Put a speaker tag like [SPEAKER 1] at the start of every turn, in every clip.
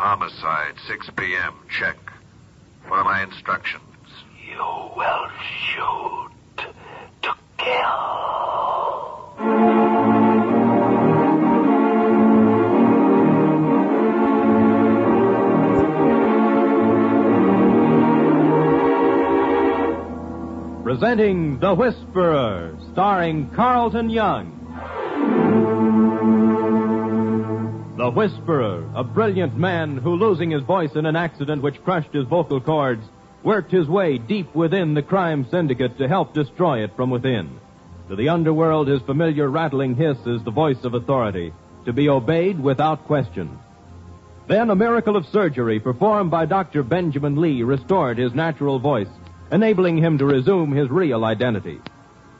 [SPEAKER 1] homicide, 6 p.m. Check. What are my instructions?
[SPEAKER 2] You will shoot to kill.
[SPEAKER 3] Presenting The Whisperer, starring Carlton Young. The Whisperer, a brilliant man who, losing his voice in an accident which crushed his vocal cords, worked his way deep within the crime syndicate to help destroy it from within. To the underworld, his familiar rattling hiss is the voice of authority, to be obeyed without question. Then a miracle of surgery performed by Dr. Benjamin Lee restored his natural voice, enabling him to resume his real identity.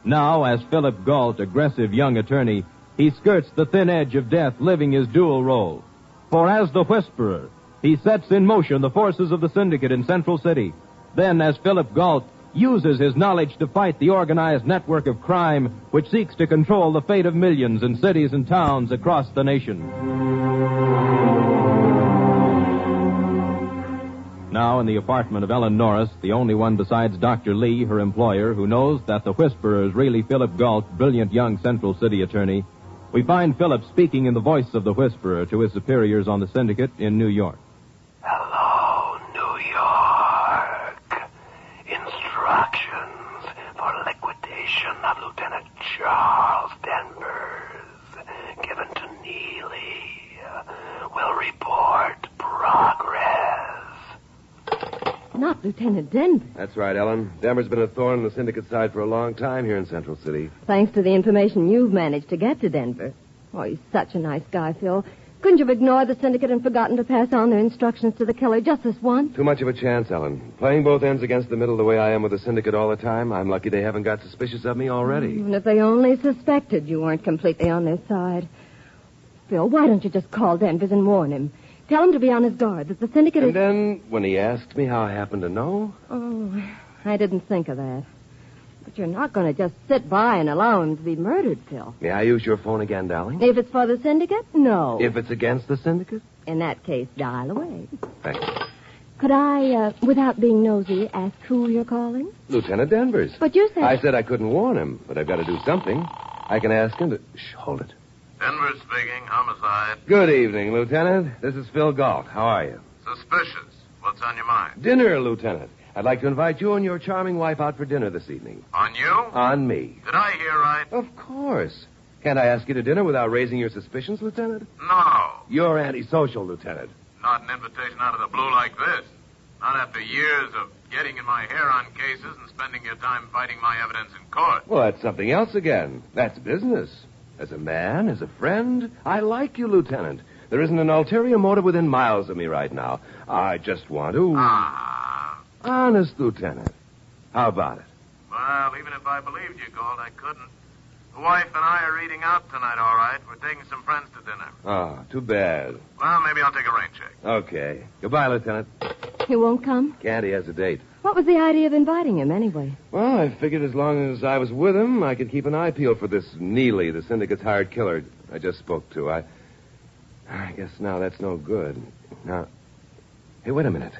[SPEAKER 3] Now, as Philip Galt, aggressive young attorney, he skirts the thin edge of death, living his dual role. For as the Whisperer, he sets in motion the forces of the syndicate in Central City. Then, as Philip Galt, uses his knowledge to fight the organized network of crime which seeks to control the fate of millions in cities and towns across the nation. Now, in the apartment of Ellen Norris, the only one besides Dr. Lee, her employer, who knows that the Whisperer is really Philip Galt, brilliant young Central City attorney, we find Philip speaking in the voice of the Whisperer to his superiors on the syndicate in New York.
[SPEAKER 2] Hello, New York. Instructions for liquidation of Lieutenant Charles Denvers, given to Neely. Will report progress.
[SPEAKER 4] Not Lieutenant Denver.
[SPEAKER 5] That's right, Ellen. Denver's been a thorn in the syndicate side for a long time here in Central City.
[SPEAKER 4] Thanks to the information you've managed to get to Denver. Oh, he's such a nice guy, Phil. Couldn't you have ignored the syndicate and forgotten to pass on their instructions to the killer just this once?
[SPEAKER 5] Too much of a chance, Ellen. Playing both ends against the middle the way I am with the syndicate all the time, I'm lucky they haven't got suspicious of me already.
[SPEAKER 4] And if they only suspected you weren't completely on their side. Phil, why don't you just call Denvers and warn him? Tell him to be on his guard, that the syndicate
[SPEAKER 5] And then, when he asked me how I happened to know...
[SPEAKER 4] Oh, I didn't think of that. But you're not going to just sit by and allow him to be murdered, Phil.
[SPEAKER 5] May I use your phone again, darling?
[SPEAKER 4] If it's for the syndicate, no.
[SPEAKER 5] If it's against the syndicate?
[SPEAKER 4] In that case, dial away.
[SPEAKER 5] Thanks.
[SPEAKER 4] Could I, without being nosy, ask who you're calling?
[SPEAKER 5] Lieutenant Denvers.
[SPEAKER 4] But you said...
[SPEAKER 5] I said I couldn't warn him, but I've got to do something. I can ask him to... Shh, hold it.
[SPEAKER 1] Denver speaking, homicide.
[SPEAKER 5] Good evening, Lieutenant. This is Phil Galt. How are you?
[SPEAKER 1] Suspicious. What's on your mind?
[SPEAKER 5] Dinner, Lieutenant. I'd like to invite you and your charming wife out for dinner this evening.
[SPEAKER 1] On you?
[SPEAKER 5] On me.
[SPEAKER 1] Did I hear right?
[SPEAKER 5] Of course. Can't I ask you to dinner without raising your suspicions, Lieutenant?
[SPEAKER 1] No.
[SPEAKER 5] You're antisocial, Lieutenant.
[SPEAKER 1] Not an invitation out of the blue like this. Not after years of getting in my hair on cases and spending your time fighting my evidence in court.
[SPEAKER 5] Well, that's something else again. That's business. As a man, as a friend, I like you, Lieutenant. There isn't an ulterior motive within miles of me right now. I just want to... Honest, Lieutenant. How about it?
[SPEAKER 1] Well, even if I believed you, Gold, I couldn't. The wife and I are eating out tonight, all right. We're taking some friends to dinner.
[SPEAKER 5] Oh, too bad.
[SPEAKER 1] Well, maybe I'll take a rain check.
[SPEAKER 5] Okay. Goodbye, Lieutenant.
[SPEAKER 4] He won't come?
[SPEAKER 5] Can't. He has a date.
[SPEAKER 4] What was the idea of inviting him, anyway?
[SPEAKER 5] Well, I figured as long as I was with him, I could keep an eye peeled for this Neely, the syndicate's hired killer I just spoke to. I guess now that's no good. Now, hey, wait a minute.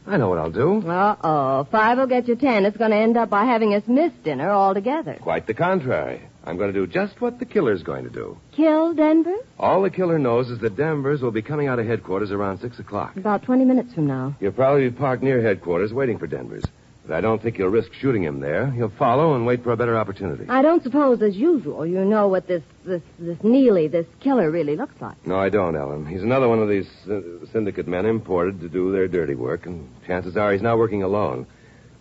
[SPEAKER 5] I know what I'll do.
[SPEAKER 4] Uh-oh. 5 will get you 10. It's going to end up by having us miss dinner altogether.
[SPEAKER 5] Quite the contrary. I'm going to do just what the killer's going to do.
[SPEAKER 4] Kill Denver?
[SPEAKER 5] All the killer knows is that Denvers will be coming out of headquarters around 6 o'clock.
[SPEAKER 4] About 20 minutes from now.
[SPEAKER 5] He'll probably be parked near headquarters waiting for Denvers. But I don't think he'll risk shooting him there. He'll follow and wait for a better opportunity.
[SPEAKER 4] I don't suppose, as usual, you know what this Neely, this killer, really looks like.
[SPEAKER 5] No, I don't, Ellen. He's another one of these syndicate men imported to do their dirty work, and chances are he's not working alone.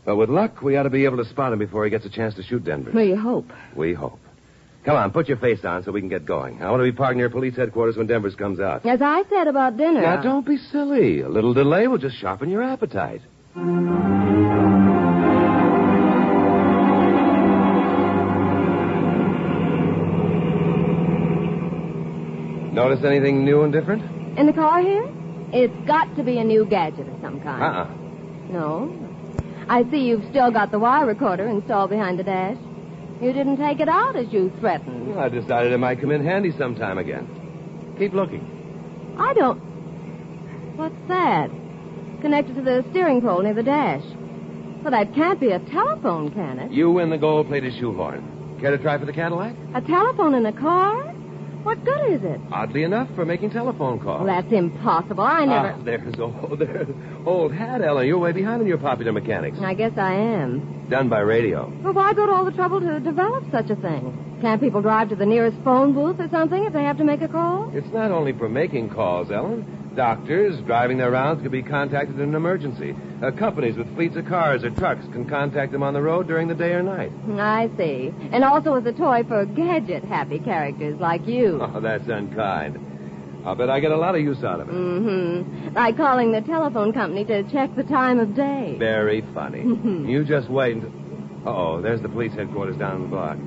[SPEAKER 5] But with luck, we ought to be able to spot him before he gets a chance to shoot Denver.
[SPEAKER 4] Well, you hope.
[SPEAKER 5] We hope. Come on, put your face on so we can get going. I want to be parked near police headquarters when Denvers comes out.
[SPEAKER 4] As I said about dinner...
[SPEAKER 5] Now, don't be silly. A little delay will just sharpen your appetite. Notice anything new and different?
[SPEAKER 4] In the car here? It's got to be a new gadget of some kind. No. I see you've still got the wire recorder installed behind the dash. You didn't take it out as you threatened.
[SPEAKER 5] Well, I decided it might come in handy sometime again. Keep looking.
[SPEAKER 4] I don't... What's that? Connected to the steering pole near the dash. Well, that can't be a telephone, can it?
[SPEAKER 5] You win the gold-plated shoehorn. Care to try for the Cadillac?
[SPEAKER 4] A telephone in a car? What good is it?
[SPEAKER 5] Oddly enough, for making telephone calls.
[SPEAKER 4] Well, that's impossible. I never...
[SPEAKER 5] There's old hat, Ellen. You're way behind in your popular mechanics.
[SPEAKER 4] I guess I am.
[SPEAKER 5] Done by radio.
[SPEAKER 4] Well, why go to all the trouble to develop such a thing? Can't people drive to the nearest phone booth or something if they have to make a call?
[SPEAKER 5] It's not only for making calls, Ellen. Doctors driving their rounds could be contacted in an emergency. Companies with fleets of cars or trucks can contact them on the road during the day or night.
[SPEAKER 4] I see. And also as a toy for gadget-happy characters like you.
[SPEAKER 5] Oh, that's unkind. I'll bet I get a lot of use out of it.
[SPEAKER 4] Mm-hmm. Like calling the telephone company to check the time of day.
[SPEAKER 5] Very funny. You just wait until... Uh-oh, there's the police headquarters down the block.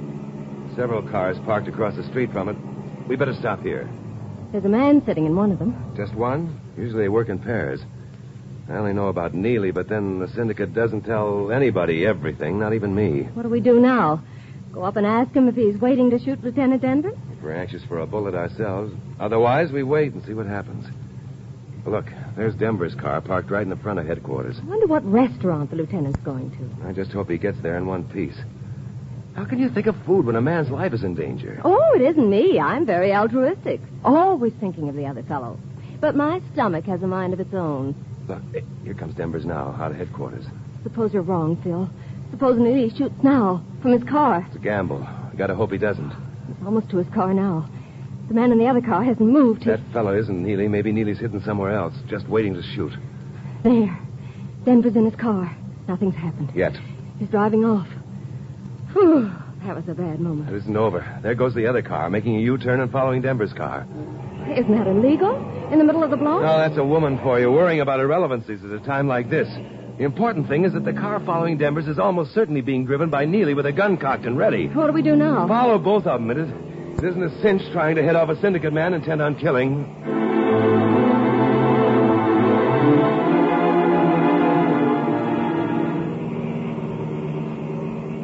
[SPEAKER 5] Several cars parked across the street from it. We better stop here.
[SPEAKER 4] There's a man sitting in one of them.
[SPEAKER 5] Just one? Usually they work in pairs. I only know about Neely, but then the syndicate doesn't tell anybody everything, not even me.
[SPEAKER 4] What do we do now? Go up and ask him if he's waiting to shoot Lieutenant Denver?
[SPEAKER 5] If we're anxious for a bullet ourselves. Otherwise, we wait and see what happens. Look, there's Denver's car parked right in the front of headquarters.
[SPEAKER 4] I wonder what restaurant the lieutenant's going to.
[SPEAKER 5] I just hope he gets there in one piece. How can you think of food when a man's life is in danger?
[SPEAKER 4] Oh, it isn't me. I'm very altruistic. Always thinking of the other fellow. But my stomach has a mind of its own.
[SPEAKER 5] Look, here comes Denver's now, out of headquarters.
[SPEAKER 4] Suppose you're wrong, Phil. Suppose he shoots now, from his car.
[SPEAKER 5] It's a gamble. I gotta hope he doesn't.
[SPEAKER 4] He's almost to his car now. The man in the other car hasn't moved.
[SPEAKER 5] That fellow isn't Neely. Maybe Neely's hidden somewhere else, just waiting to shoot.
[SPEAKER 4] There. Denver's in his car. Nothing's happened.
[SPEAKER 5] Yet.
[SPEAKER 4] He's driving off. Whew, that was a bad moment.
[SPEAKER 5] It isn't over. There goes the other car, making a U-turn and following Denver's car.
[SPEAKER 4] Isn't that illegal? In the middle of the block?
[SPEAKER 5] No, that's a woman for you, worrying about irrelevancies at a time like this. The important thing is that the car following Denver's is almost certainly being driven by Neely with a gun cocked and ready.
[SPEAKER 4] What do we do now?
[SPEAKER 5] Follow both of them. It isn't a cinch trying to head off a syndicate man intent on killing.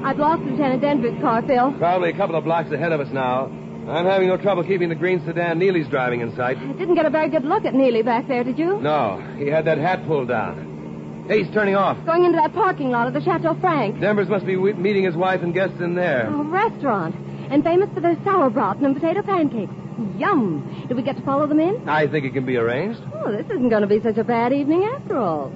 [SPEAKER 4] I've lost Lieutenant Denver's car, Phil.
[SPEAKER 5] Probably a couple of blocks ahead of us now. I'm having no trouble keeping the green sedan Neely's driving in sight.
[SPEAKER 4] I didn't get a very good look at Neely back there, did you?
[SPEAKER 5] No, he had that hat pulled down. Hey, he's turning off.
[SPEAKER 4] Going into that parking lot of the Chateau Frank.
[SPEAKER 5] Denver's must be meeting his wife and guests in there.
[SPEAKER 4] A restaurant. And famous for their sauerbraten and potato pancakes. Yum. Do we get to follow them in?
[SPEAKER 5] I think it can be arranged.
[SPEAKER 4] Oh, this isn't going to be such a bad evening after all.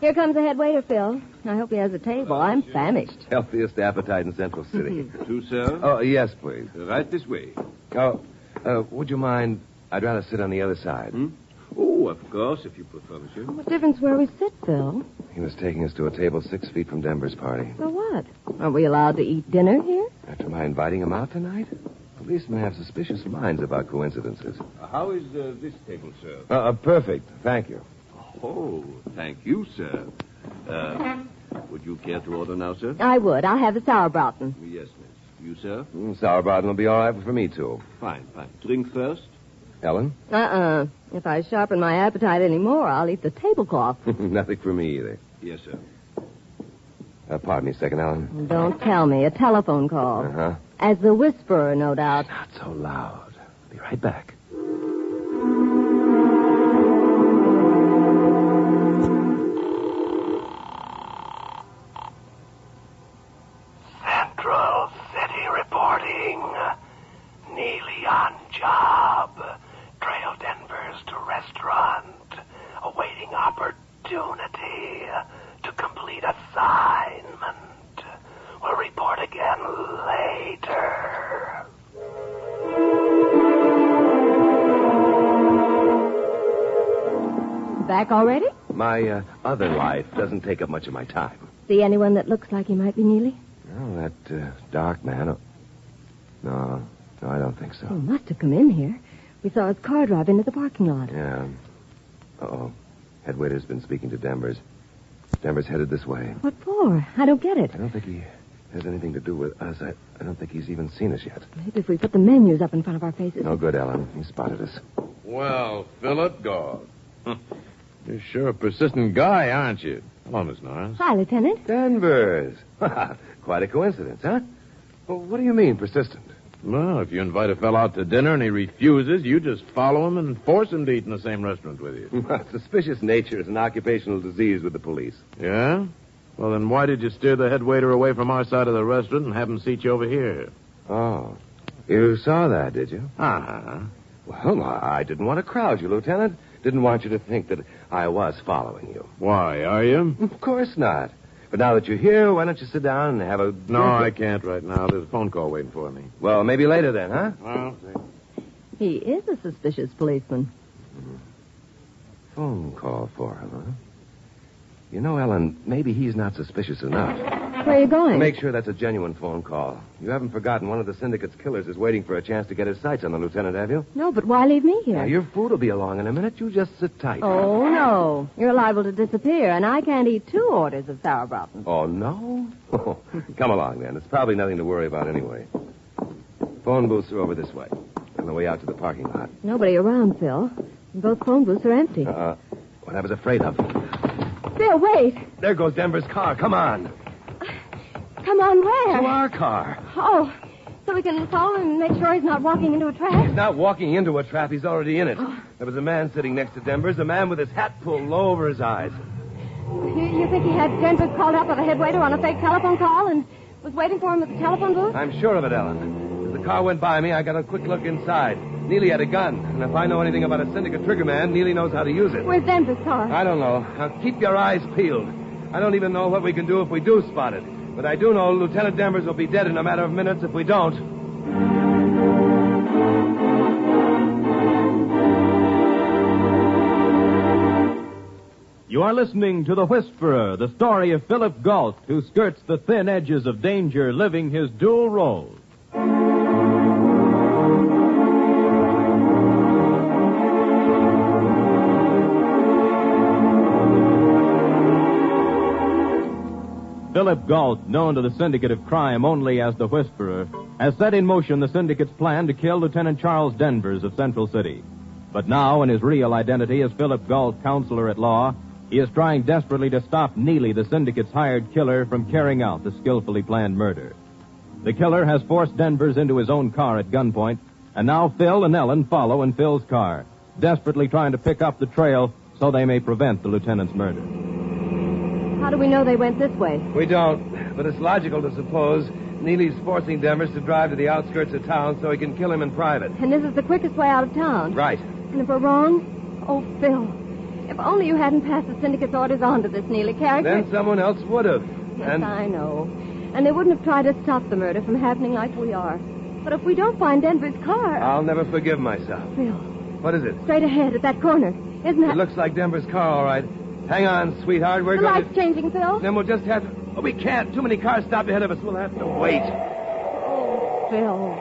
[SPEAKER 4] Here comes the head waiter, Phil. I hope he has a table. I'm famished.
[SPEAKER 5] Healthiest appetite in Central City.
[SPEAKER 6] Two, sir?
[SPEAKER 5] Oh, yes, please.
[SPEAKER 6] Right this way.
[SPEAKER 5] Oh, would you mind? I'd rather sit on the other side.
[SPEAKER 6] Oh, of course, if you prefer, monsieur.
[SPEAKER 4] What difference where we sit, Phil?
[SPEAKER 5] He was taking us to a table 6 feet from Denver's party.
[SPEAKER 4] For what? Are we allowed to eat dinner here?
[SPEAKER 5] After my inviting him out tonight? Policemen have suspicious minds about coincidences.
[SPEAKER 6] How is this table, sir?
[SPEAKER 5] Perfect. Thank you.
[SPEAKER 6] Oh, thank you, sir. Would you care to order now, sir?
[SPEAKER 4] I would. I'll have the sauerbraten.
[SPEAKER 6] Yes, miss. You, sir?
[SPEAKER 5] Sauerbraten will be all right for me, too.
[SPEAKER 6] Fine, fine. Drink first?
[SPEAKER 5] Ellen?
[SPEAKER 4] If I sharpen my appetite any more, I'll eat the tablecloth.
[SPEAKER 5] Nothing for me either.
[SPEAKER 6] Yes, sir.
[SPEAKER 5] Pardon me a second, Ellen.
[SPEAKER 4] Don't tell me. A telephone call.
[SPEAKER 5] Uh-huh.
[SPEAKER 4] As the whisperer, no doubt.
[SPEAKER 5] Not so loud. Be right back.
[SPEAKER 2] Central City reporting. Neely on job. Trail Denver's to restaurant. Awaiting opportunity to complete assignment. We'll report again later.
[SPEAKER 4] Back already?
[SPEAKER 5] My other life doesn't take up much of my time.
[SPEAKER 4] See anyone that looks like he might be Neely?
[SPEAKER 5] Oh, that dark man. No, I don't think so.
[SPEAKER 4] He must have come in here. We saw his car drive into the parking lot.
[SPEAKER 5] Yeah. Uh-oh. Head waiter's been speaking to Denver's. Denver's headed this way.
[SPEAKER 4] What for? I don't get it.
[SPEAKER 5] I don't think he has anything to do with us. I don't think he's even seen us yet.
[SPEAKER 4] Maybe if we put the menus up in front of our faces.
[SPEAKER 5] No good, Ellen. He spotted us.
[SPEAKER 1] Well, Philip, dog. You're sure a persistent guy, aren't you? Hello, Miss Norris.
[SPEAKER 4] Hi, Lieutenant.
[SPEAKER 5] Denver's. Quite a coincidence, huh? Well, what do you mean, persistent?
[SPEAKER 1] Well, if you invite a fellow out to dinner and he refuses, you just follow him and force him to eat in the same restaurant with you.
[SPEAKER 5] Suspicious nature is an occupational disease with the police.
[SPEAKER 1] Yeah? Well, then why did you steer the head waiter away from our side of the restaurant and have him seat you over here?
[SPEAKER 5] Oh. You saw that, did you?
[SPEAKER 1] Uh-huh.
[SPEAKER 5] Well, I didn't want to crowd you, Lieutenant. Didn't want you to think that I was following you.
[SPEAKER 1] Why, are you?
[SPEAKER 5] Of course not. But now that you're here, why don't you sit down and have a...
[SPEAKER 1] No, I can't right now. There's a phone call waiting for me.
[SPEAKER 5] Well, maybe later then, huh?
[SPEAKER 1] Well,
[SPEAKER 4] He is a suspicious policeman.
[SPEAKER 5] Phone call for him, huh? You know, Ellen, maybe he's not suspicious enough.
[SPEAKER 4] Where are you going?
[SPEAKER 5] Make sure that's a genuine phone call. You haven't forgotten one of the syndicate's killers is waiting for a chance to get his sights on the lieutenant, have you?
[SPEAKER 4] No, but why leave me here?
[SPEAKER 5] Now, your food will be along in a minute. You just sit tight.
[SPEAKER 4] Oh, no. You're liable to disappear, and I can't eat 2 orders of sauerbraten.
[SPEAKER 5] Oh, no? Come along, then. It's probably nothing to worry about anyway. Phone booths are over this way. On the way out to the parking lot.
[SPEAKER 4] Nobody around, Phil. And both phone booths are empty.
[SPEAKER 5] What I was afraid of.
[SPEAKER 4] Phil, wait.
[SPEAKER 5] There goes Denver's car. Come on.
[SPEAKER 4] Come on, where?
[SPEAKER 5] To our car.
[SPEAKER 4] Oh, so we can follow him and make sure he's not walking into a trap?
[SPEAKER 5] He's not walking into a trap. He's already in it. There was a man sitting next to Denver's, a man with his hat pulled low over his eyes.
[SPEAKER 4] You think he had Denver's called up by the head waiter on a fake telephone call and was waiting for him at the telephone booth?
[SPEAKER 5] I'm sure of it, Ellen. As the car went by me, I got a quick look inside. Neely had a gun, and if I know anything about a syndicate trigger man, Neely knows how to use it.
[SPEAKER 4] Where's Denver's car?
[SPEAKER 5] I don't know. Now, keep your eyes peeled. I don't even know what we can do if we do spot it. But I do know Lieutenant Denvers will be dead in a matter of minutes if we don't.
[SPEAKER 3] You are listening to The Whisperer, the story of Philip Galt, who skirts the thin edges of danger, living his dual role. Philip Galt, known to the syndicate of crime only as the Whisperer, has set in motion the syndicate's plan to kill Lieutenant Charles Denvers of Central City. But now, in his real identity as Philip Galt, counselor at law, he is trying desperately to stop Neely, the syndicate's hired killer, from carrying out the skillfully planned murder. The killer has forced Denvers into his own car at gunpoint, and now Phil and Ellen follow in Phil's car, desperately trying to pick up the trail so they may prevent the lieutenant's murder.
[SPEAKER 4] How do we know they went this way?
[SPEAKER 5] We don't, but it's logical to suppose Neely's forcing Denvers to drive to the outskirts of town so he can kill him in private.
[SPEAKER 4] And this is the quickest way out of town.
[SPEAKER 5] Right.
[SPEAKER 4] And if we're wrong? Oh, Phil, if only you hadn't passed the syndicate's orders on to this Neely character.
[SPEAKER 5] Then someone else would have.
[SPEAKER 4] Yes, I know. And they wouldn't have tried to stop the murder from happening like we are. But if we don't find Denver's car...
[SPEAKER 5] I'll never forgive myself.
[SPEAKER 4] Phil.
[SPEAKER 5] What is it?
[SPEAKER 4] Straight ahead at that corner. Isn't that...
[SPEAKER 5] It looks like Denver's car, all right. Hang on, sweetheart. We're
[SPEAKER 4] the
[SPEAKER 5] going
[SPEAKER 4] light's changing, Phil.
[SPEAKER 5] Then we'll just have to... Oh, we can't. Too many cars stopped ahead of us. We'll have to wait.
[SPEAKER 4] Oh, Phil.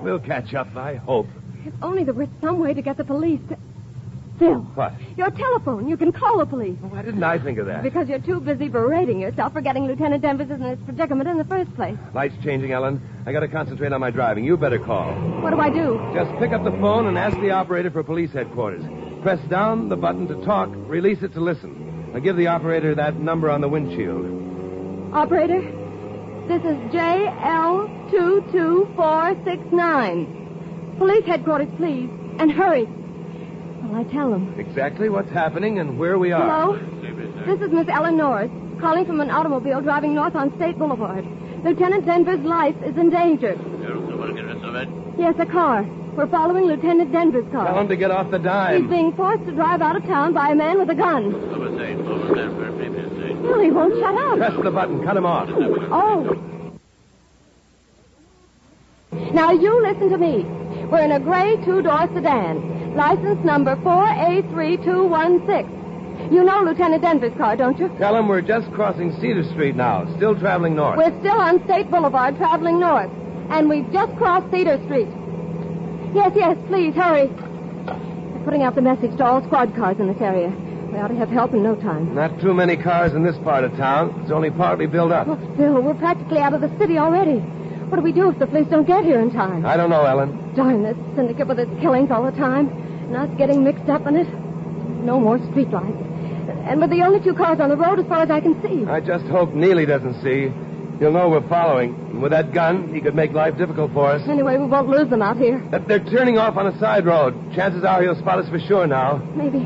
[SPEAKER 5] We'll catch up, I hope.
[SPEAKER 4] If only there were some way to get the police to... Phil.
[SPEAKER 5] What?
[SPEAKER 4] Your telephone. You can call the police.
[SPEAKER 5] Why didn't I think of that?
[SPEAKER 4] Because you're too busy berating yourself for getting Lieutenant Denvers in this predicament in the first place.
[SPEAKER 5] Light's changing, Ellen. I got to concentrate on my driving. You better call.
[SPEAKER 4] What do I do?
[SPEAKER 5] Just pick up the phone and ask the operator for police headquarters. Press down the button to talk, release it to listen. Now give the operator that number on the windshield.
[SPEAKER 4] Operator, this is JL22469. Police headquarters, please. And hurry. Well, I tell them.
[SPEAKER 5] Exactly what's happening and where we are.
[SPEAKER 4] Hello? This is Miss Ellen Norris, calling from an automobile driving north on State Boulevard. Lieutenant Denver's life is in danger. Yes, a car. We're following Lieutenant Denver's car.
[SPEAKER 5] Tell him to get off the dime.
[SPEAKER 4] He's being forced to drive out of town by a man with a gun. Well, he won't shut up.
[SPEAKER 5] Press the button. Cut him off.
[SPEAKER 4] Oh. Now, you listen to me. We're in a gray 2-door sedan. License number 4A3216. You know Lieutenant Denver's car, don't you?
[SPEAKER 5] Tell him we're just crossing Cedar Street now, still traveling north.
[SPEAKER 4] We're still on State Boulevard, traveling north. And we've just crossed Cedar Street. Yes, please, hurry. We're putting out the message to all squad cars in this area. We ought to have help in no time.
[SPEAKER 5] Not too many cars in this part of town. It's only partly built up.
[SPEAKER 4] Oh, Phil, we're practically out of the city already. What do we do if the police don't get here in time?
[SPEAKER 5] I don't know, Ellen.
[SPEAKER 4] Darn this syndicate with its killings all the time. And us getting mixed up in it. No more streetlights. And with the only 2 cars on the road as far as I can see.
[SPEAKER 5] I just hope Neely doesn't see. He'll know we're following. And with that gun, he could make life difficult for us.
[SPEAKER 4] Anyway, we won't lose them out here.
[SPEAKER 5] They're turning off on a side road. Chances are he'll spot us for sure now.
[SPEAKER 4] Maybe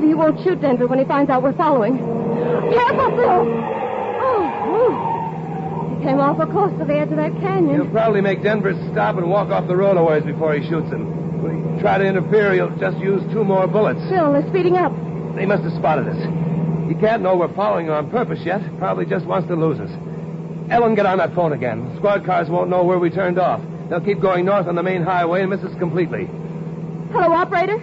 [SPEAKER 4] he won't shoot Denver when he finds out we're following. Careful, Phil! Oh, he came awful close to the edge of that canyon.
[SPEAKER 5] He'll probably make Denver stop and walk off the road a ways before he shoots him. When he try to interfere, he'll just use 2 more bullets.
[SPEAKER 4] Phil, they're speeding up.
[SPEAKER 5] They must have spotted us. He can't know we're following him on purpose yet. Probably just wants to lose us. Ellen, get on that phone again. Squad cars won't know where we turned off. They'll keep going north on the main highway and miss us completely.
[SPEAKER 4] Hello, operator?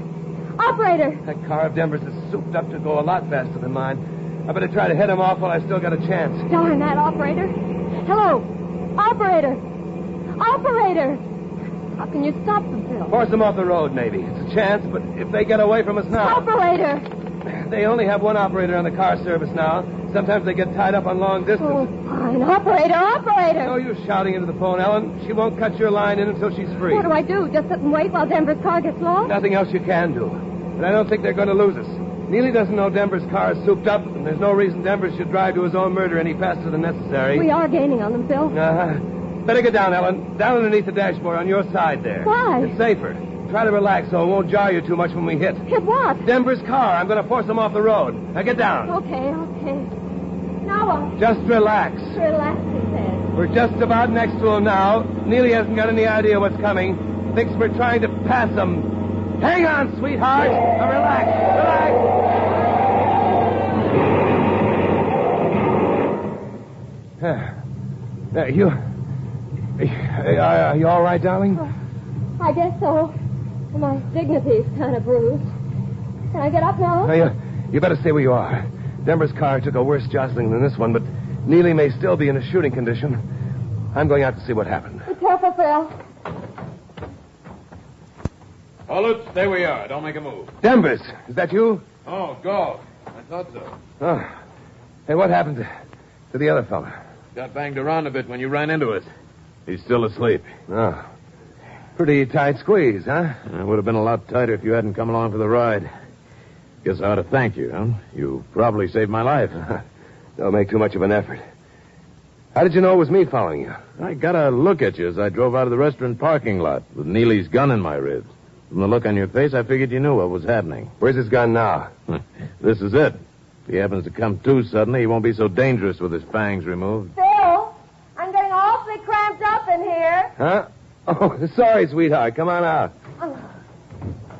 [SPEAKER 4] Operator!
[SPEAKER 5] That car of Denver's is souped up to go a lot faster than mine. I better try to head him off while I still got a chance.
[SPEAKER 4] Darn that, operator. Hello? Operator! Operator! How can you stop them, Phil?
[SPEAKER 5] Force them off the road, maybe. It's a chance, but if they get away from us now...
[SPEAKER 4] Operator!
[SPEAKER 5] They only have one operator on the car service now. Sometimes they get tied up on long distance.
[SPEAKER 4] Oh, fine. Operator! Operator!
[SPEAKER 5] No use shouting into the phone, Ellen. She won't cut your line in until she's free.
[SPEAKER 4] What do I do? Just sit and wait while Denver's car gets lost?
[SPEAKER 5] Nothing else you can do. But I don't think they're going to lose us. Neely doesn't know Denver's car is souped up, and there's no reason Denver should drive to his own murder any faster than necessary.
[SPEAKER 4] We are gaining on them, Phil.
[SPEAKER 5] Better get down, Ellen. Down underneath the dashboard on your side there.
[SPEAKER 4] Why?
[SPEAKER 5] It's safer. Try to relax so it won't jar you too much when we hit.
[SPEAKER 4] Hit what?
[SPEAKER 5] Denver's car. I'm going to force him off the road. Now get down.
[SPEAKER 4] Okay. Now what?
[SPEAKER 5] Just relax.
[SPEAKER 4] Relax, he says.
[SPEAKER 5] We're just about next to him now. Neely hasn't got any idea what's coming. Thinks we're trying to pass him. Hang on, sweetheart. Now relax. Are you all right, darling?
[SPEAKER 4] I guess so. My dignity's kind of bruised. Can I get up now?
[SPEAKER 5] You better stay where you are. Denver's car took a worse jostling than this one, but Neely may still be in a shooting condition. I'm going out to see what happened.
[SPEAKER 4] Be careful, Phil.
[SPEAKER 1] Oh, Lutz, stay where you are. Don't make a move.
[SPEAKER 5] Denver's. Is that you?
[SPEAKER 1] Oh, go. I thought so.
[SPEAKER 5] Oh. Hey, what happened to the other fella?
[SPEAKER 1] Got banged around a bit when you ran into it. He's still asleep.
[SPEAKER 5] Oh. Pretty tight squeeze, huh?
[SPEAKER 1] It would have been a lot tighter if you hadn't come along for the ride. Guess I ought to thank you, huh? You probably saved my life.
[SPEAKER 5] Don't make too much of an effort. How did you know it was me following you?
[SPEAKER 1] I got a look at you as I drove out of the restaurant parking lot with Neely's gun in my ribs. From the look on your face, I figured you knew what was happening.
[SPEAKER 5] Where's his gun now?
[SPEAKER 1] This is it. If he happens to come to suddenly, he won't be so dangerous with his fangs removed.
[SPEAKER 4] Phil, I'm getting awfully cramped up in here.
[SPEAKER 5] Huh? Oh, sorry, sweetheart. Come on out.
[SPEAKER 4] Oh,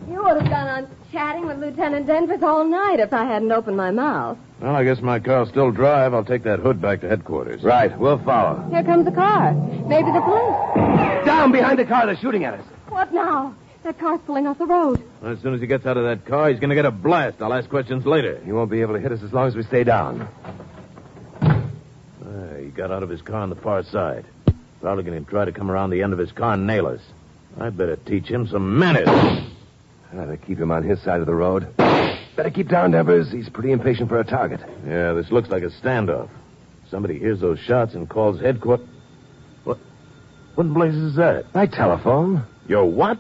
[SPEAKER 4] you would have gone on chatting with Lieutenant Denvers all night if I hadn't opened my mouth.
[SPEAKER 1] Well, I guess my car'll still drive. I'll take that hood back to headquarters.
[SPEAKER 5] Right. We'll follow.
[SPEAKER 4] Here comes a car. Maybe the police.
[SPEAKER 5] Down behind the car. They're shooting at us.
[SPEAKER 4] What now? That car's pulling off the road.
[SPEAKER 1] As soon as he gets out of that car, he's going to get a blast. I'll ask questions later.
[SPEAKER 5] He won't be able to hit us as long as we stay down.
[SPEAKER 1] He got out of his car on the far side. Probably going to try to come around the end of his car and nail us. I'd better teach him some manners.
[SPEAKER 5] Better keep him on his side of the road. Better keep down, Denvers. He's pretty impatient for a target.
[SPEAKER 1] Yeah, this looks like a standoff. Somebody hears those shots and calls headquarters. What in blazes is that?
[SPEAKER 5] My telephone.
[SPEAKER 1] Your what?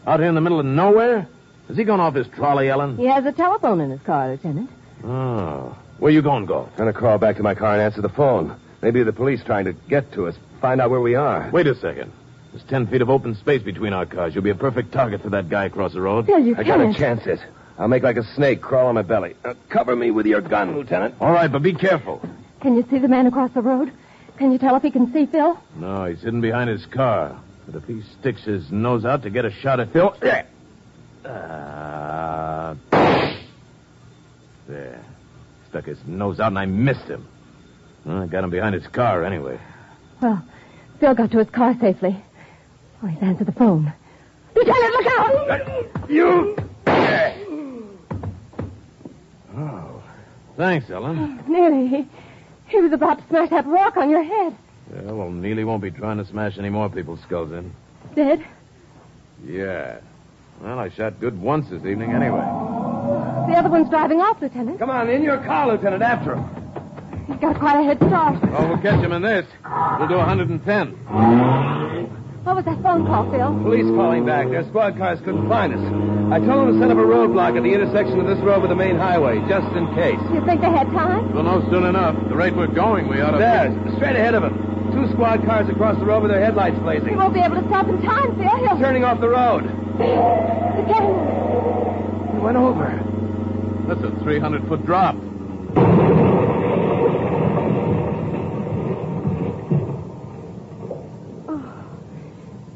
[SPEAKER 1] Out here in the middle of nowhere? Is he going off his trolley, Ellen?
[SPEAKER 4] He has a telephone in his car, Lieutenant.
[SPEAKER 1] Oh. Where you going, Go?
[SPEAKER 5] I'm going to crawl back to my car and answer the phone. Maybe the police trying to get to us, find out where we are.
[SPEAKER 1] Wait a second. There's 10 feet of open space between our cars. You'll be a perfect target for that guy across the road.
[SPEAKER 4] Phil, you
[SPEAKER 5] I
[SPEAKER 4] can't.
[SPEAKER 5] gotta chance it. I'll make like a snake crawl on my belly. Cover me with your gun, Lieutenant.
[SPEAKER 1] All right, but be careful.
[SPEAKER 4] Can you see the man across the road? Can you tell if he can see Phil?
[SPEAKER 1] No, he's hidden behind his car. But if he sticks his nose out to get a shot at Phil... There. Stuck his nose out and I missed him. Well, I got him behind his car anyway.
[SPEAKER 4] Well, Phil got to his car safely. Oh, he's answered the phone. Lieutenant, look out!
[SPEAKER 5] You...
[SPEAKER 1] Oh. Thanks, Ellen.
[SPEAKER 4] Nearly. He was about to smash that rock on your head.
[SPEAKER 1] Yeah, well, Neely won't be trying to smash any more people's skulls in.
[SPEAKER 4] Dead?
[SPEAKER 1] Yeah. Well, I shot good once this evening anyway.
[SPEAKER 4] The other one's driving off, Lieutenant.
[SPEAKER 5] Come on, in your car, Lieutenant, after him.
[SPEAKER 4] He's got quite a head start.
[SPEAKER 1] Oh, we'll catch him in this. We'll do 110.
[SPEAKER 4] What was that phone call, Phil?
[SPEAKER 5] Police calling back. Their squad cars couldn't find us. I told them to set up a roadblock at the intersection of this road with the main highway, just in case.
[SPEAKER 4] You think they had time?
[SPEAKER 1] We'll know soon enough. The rate we're going, we ought to...
[SPEAKER 5] There, straight ahead of them. 2 squad cars across the road with their headlights
[SPEAKER 4] He
[SPEAKER 5] blazing.
[SPEAKER 4] won't be able to stop in time, Phil. He'll...
[SPEAKER 5] Turning off the road.
[SPEAKER 4] He's getting...
[SPEAKER 5] He went over.
[SPEAKER 1] That's a 300-foot drop.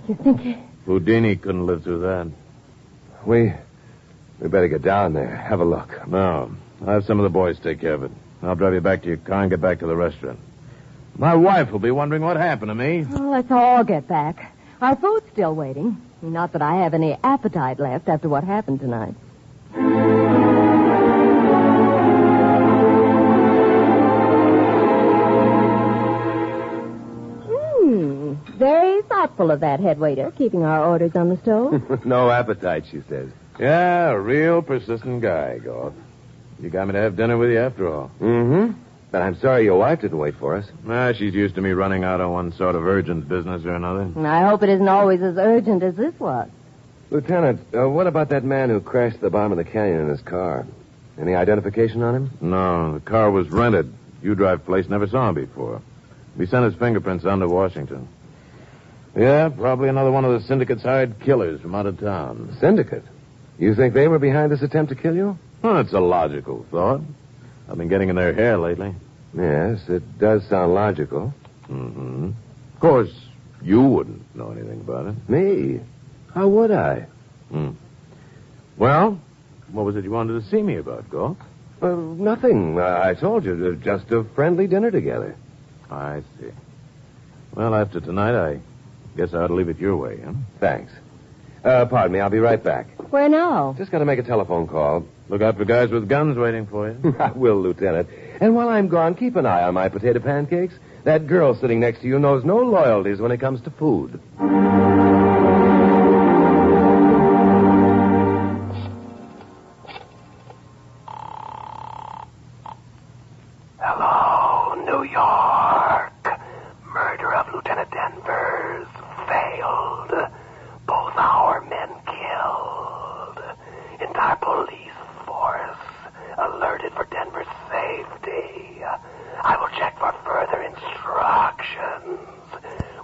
[SPEAKER 4] You think he...
[SPEAKER 1] Houdini couldn't live through that.
[SPEAKER 5] We better get down there. Have a look.
[SPEAKER 1] No. I'll have some of the boys take care of it. I'll drive you back to your car and get back to the restaurant. My wife will be wondering what happened to me.
[SPEAKER 4] Well, let's all get back. Our food's still waiting. Not that I have any appetite left after what happened tonight. Very thoughtful of that head waiter, keeping our orders on the stove.
[SPEAKER 5] No appetite, she says.
[SPEAKER 1] Yeah, a real persistent guy, Goff. You got me to have dinner with you after all.
[SPEAKER 5] Mm-hmm. But I'm sorry your wife didn't wait for us.
[SPEAKER 1] She's used to me running out on one sort of urgent business or another.
[SPEAKER 4] And I hope it isn't always as urgent as this was.
[SPEAKER 5] Lieutenant, what about that man who crashed at the bottom of the canyon in his car? Any identification on him?
[SPEAKER 1] No, the car was rented. U-Drive place never saw him before. We sent his fingerprints down to Washington. Yeah, probably another one of the syndicate's hired killers from out of town.
[SPEAKER 5] Syndicate? You think they were behind this attempt to kill you?
[SPEAKER 1] Well, it's a logical thought. I've been getting in their hair lately.
[SPEAKER 5] Yes, it does sound logical.
[SPEAKER 1] Mm-hmm. Of course, you wouldn't know anything about it.
[SPEAKER 5] Me? How would I?
[SPEAKER 1] Well, what was it you wanted to see me about, Goff?
[SPEAKER 5] Nothing. I told you, just a friendly dinner together.
[SPEAKER 1] I see. Well, after tonight, I guess I ought to leave it your way, huh?
[SPEAKER 5] Thanks. Pardon me, I'll be right back.
[SPEAKER 4] Where now?
[SPEAKER 5] Just got to make a telephone call.
[SPEAKER 1] Look out for guys with guns waiting for you.
[SPEAKER 5] I will, Lieutenant. And while I'm gone, keep an eye on my potato pancakes. That girl sitting next to you knows no loyalties when it comes to food.
[SPEAKER 2] Hello, New York. Murder of Lieutenant Danvers failed. Both our men killed. Entire police force alerted for Denver's safety. I will check for further instructions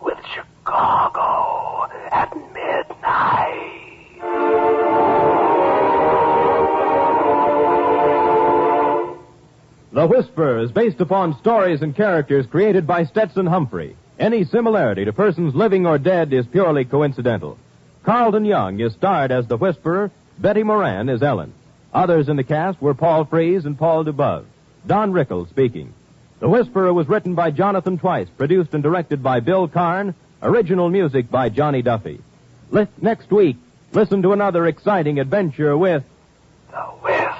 [SPEAKER 2] with Chicago at midnight.
[SPEAKER 3] The Whisperer is based upon stories and characters created by Stetson Humphrey. Any similarity to persons living or dead is purely coincidental. Carlton Young is starred as the Whisperer. Betty Moran is Ellen. Others in the cast were Paul Frees and Paul DeBove. Don Rickles speaking. The Whisperer was written by Jonathan Twice, produced and directed by Bill Karn, original music by Johnny Duffy. Next week, listen to another exciting adventure with
[SPEAKER 2] The Whisperer.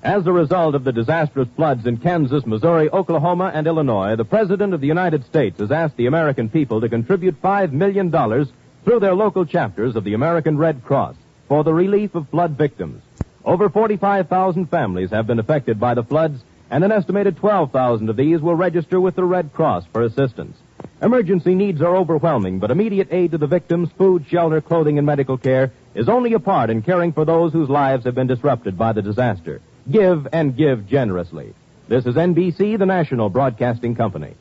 [SPEAKER 3] As a result of the disastrous floods in Kansas, Missouri, Oklahoma, and Illinois, the President of the United States has asked the American people to contribute $5 million through their local chapters of the American Red Cross for the relief of flood victims. Over 45,000 families have been affected by the floods, and an estimated 12,000 of these will register with the Red Cross for assistance. Emergency needs are overwhelming, but immediate aid to the victims, food, shelter, clothing, and medical care is only a part in caring for those whose lives have been disrupted by the disaster. Give and give generously. This is NBC, the national broadcasting company.